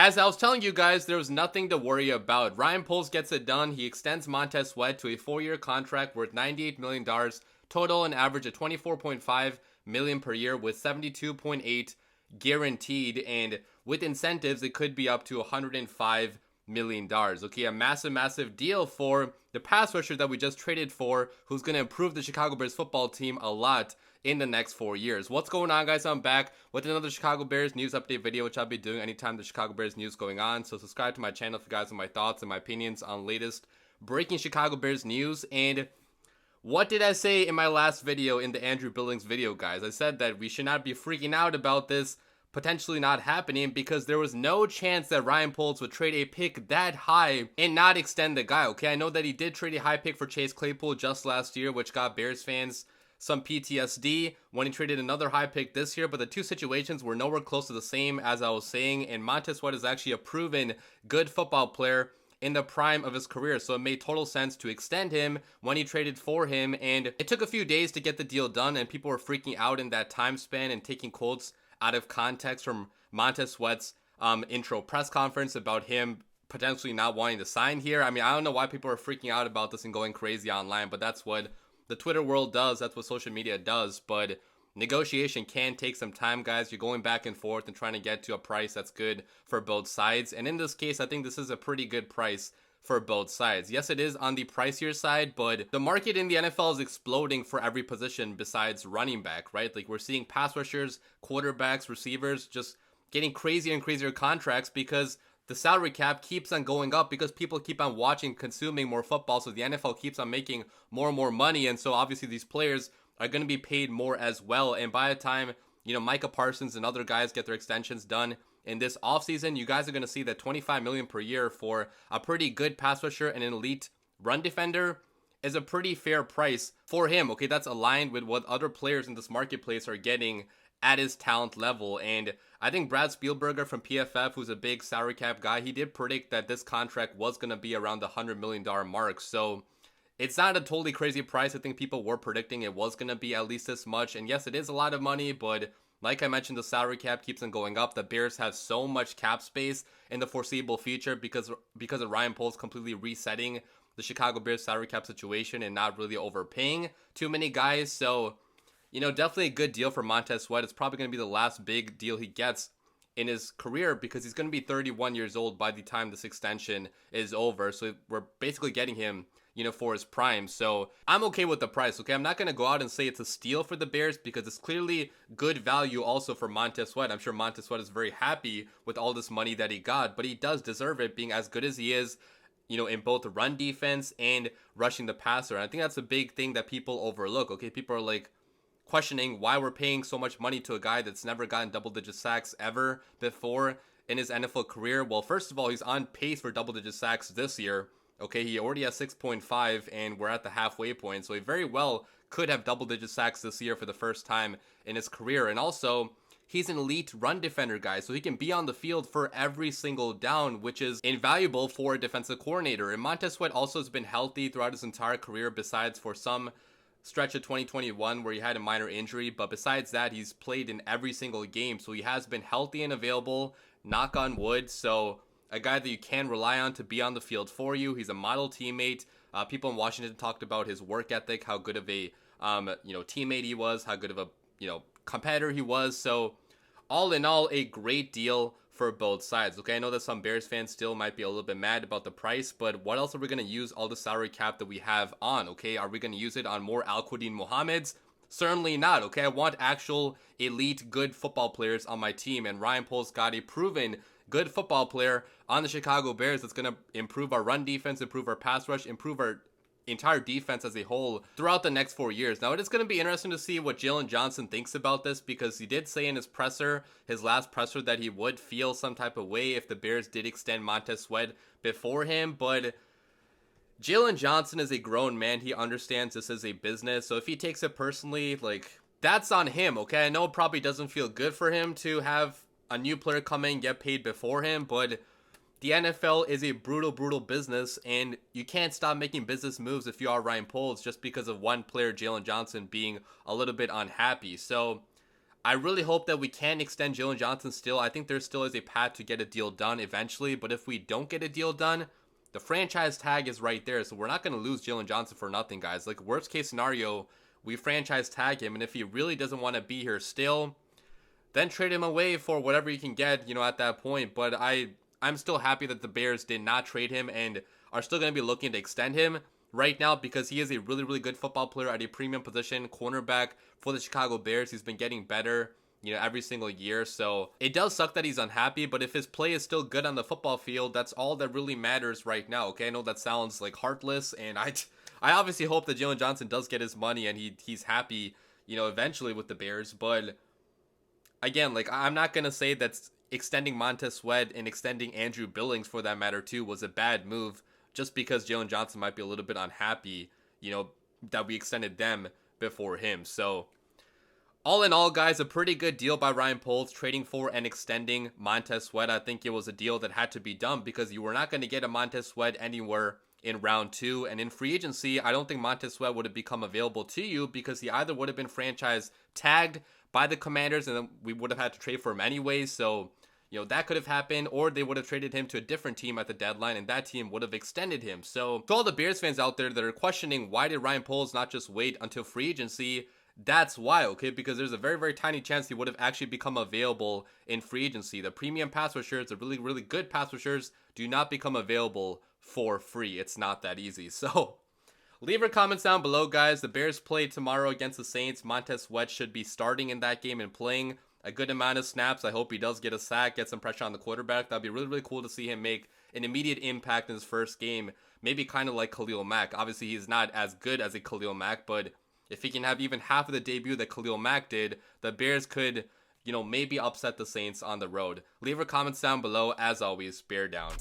As I was telling you guys, there was nothing to worry about. Ryan Poles gets it done. He extends Montez Sweat to a 4-year contract worth $98 million total, an average of $24.5 million per year with $72.8 guaranteed, and with incentives it could be up to $105 million. Okay, a massive deal for the pass rusher that we just traded for, who's going to improve the Chicago Bears football team a lot in the next 4 years. What's going on, guys? I'm back with another Chicago Bears news update video, which I'll be doing anytime the Chicago Bears news going on. So subscribe to my channel if you guys have my thoughts and my opinions on latest breaking Chicago Bears news. And what did I say in my last video, in the Andrew Billings video, guys? I said that we should not be freaking out about this potentially not happening because there was no chance that Ryan Poles would trade a pick that high and not extend the guy. Okay, I know that he did trade a high pick for Chase Claypool just last year, which got Bears fans some PTSD when he traded another high pick this year, but the two situations were nowhere close to the same, as I was saying, and Montez Sweat is actually a proven good football player in the prime of his career, so it made total sense to extend him when he traded for him. And it took a few days to get the deal done, and people were freaking out in that time span and taking quotes out of context from Montez Sweat's intro press conference about him potentially not wanting to sign here. I mean, I don't know why people are freaking out about this and going crazy online, but that's what the Twitter world does. That's what social media does. But negotiation can take some time, guys. You're going back and forth and trying to get to a price that's good for both sides. And in this case, I think this is a pretty good price for both sides. Yes, it is on the pricier side, but the market in the NFL is exploding for every position besides running back, right? Like, we're seeing pass rushers, quarterbacks, receivers just getting crazier and crazier contracts because the salary cap keeps on going up because people keep on watching, consuming more football. So the NFL keeps on making more and more money. And so obviously these players are going to be paid more as well. And by the time, Micah Parsons and other guys get their extensions done in this offseason, you guys are going to see that $25 million per year for a pretty good pass rusher and an elite run defender is a pretty fair price for him. Okay, that's aligned with what other players in this marketplace are getting at his talent level. And I think Brad Spielberger from PFF, who's a big salary cap guy, he did predict that this contract was going to be around the $100 million mark. So it's not a totally crazy price. I think people were predicting it was going to be at least this much. And yes, it is a lot of money, but like I mentioned, the salary cap keeps on going up. The Bears have so much cap space in the foreseeable future because of Ryan Poles completely resetting the Chicago Bears salary cap situation and not really overpaying too many guys. So, definitely a good deal for Montez Sweat. It's probably going to be the last big deal he gets in his career because he's going to be 31 years old by the time this extension is over. So we're basically getting him, for his prime. So I'm okay with the price, okay? I'm not going to go out and say it's a steal for the Bears because it's clearly good value also for Montez Sweat. I'm sure Montez Sweat is very happy with all this money that he got, but he does deserve it being as good as he is, in both the run defense and rushing the passer. And I think that's a big thing that people overlook, okay? People are like questioning why we're paying so much money to a guy that's never gotten double-digit sacks ever before in his NFL career. Well, first of all, he's on pace for double-digit sacks this year. Okay, he already has 6.5, and we're at the halfway point, so he very well could have double-digit sacks this year for the first time in his career. And also, he's an elite run defender, guys, so he can be on the field for every single down, which is invaluable for a defensive coordinator. And Montez Sweat also has been healthy throughout his entire career, besides for some stretch of 2021 where he had a minor injury, but besides that, he's played in every single game, so he has been healthy and available, knock on wood. So a guy that you can rely on to be on the field for you. He's a model teammate. People in Washington talked about his work ethic, how good of a teammate he was, how good of a competitor he was. So all in all, a great deal for both sides. Okay, I know that some Bears fans still might be a little bit mad about the price, but what else are we going to use all the salary cap that we have on? Okay, are we going to use it on more Al-Quadin Muhammad's? Certainly not. Okay, I want actual elite good football players on my team, and Ryan Poles got a proven good football player on the Chicago Bears that's going to improve our run defense, improve our pass rush, improve our entire defense as a whole throughout the next 4 years. Now, it is going to be interesting to see what Jalen Johnson thinks about this because he did say in his last presser, that he would feel some type of way if the Bears did extend Montez Sweat before him. But Jalen Johnson is a grown man. He understands this is a business. So if he takes it personally, that's on him, okay? I know it probably doesn't feel good for him to have a new player come in and get paid before him, but the NFL is a brutal business, and you can't stop making business moves if you are Ryan Poles just because of one player, Jalen Johnson, being a little bit unhappy. So I really hope that we can extend Jalen Johnson still. I think there still is a path to get a deal done eventually, but if we don't get a deal done, the franchise tag is right there, so we're not going to lose Jalen Johnson for nothing, guys. Like, worst case scenario, we franchise tag him, and if he really doesn't want to be here still, then trade him away for whatever you can get, at that point. But I'm still happy that the Bears did not trade him and are still going to be looking to extend him right now because he is a really, really good football player at a premium position, cornerback for the Chicago Bears. He's been getting better, every single year. So it does suck that he's unhappy, but if his play is still good on the football field, that's all that really matters right now. Okay, I know that sounds like heartless, and I obviously hope that Jalen Johnson does get his money and he's happy, eventually with the Bears. But again, like, I'm not going to say that extending Montez Sweat and extending Andrew Billings, for that matter, too, was a bad move just because Jalen Johnson might be a little bit unhappy, that we extended them before him. So, all in all, guys, a pretty good deal by Ryan Poles trading for and extending Montez Sweat. I think it was a deal that had to be done because you were not going to get a Montez Sweat anywhere in round 2. And in free agency, I don't think Montez Sweat would have become available to you because he either would have been franchise tagged by the Commanders and then we would have had to trade for him anyways. So, that could have happened, or they would have traded him to a different team at the deadline and that team would have extended him. So to all the Bears fans out there that are questioning why did Ryan Poles not just wait until free agency, that's why, okay? Because there's a very, very tiny chance he would have actually become available in free agency. The premium pass rushers, the really, really good pass rushers, do not become available for free. It's not that easy. So leave your comments down below, guys. The Bears play tomorrow against the Saints. Montez Sweat should be starting in that game and playing a good amount of snaps. I hope he does get a sack, get some pressure on the quarterback. That'd be really, really cool to see him make an immediate impact in his first game. Maybe kind of like Khalil Mack. Obviously, he's not as good as a Khalil Mack, but if he can have even half of the debut that Khalil Mack did, the Bears could, maybe upset the Saints on the road. Leave your comments down below. As always, bear down.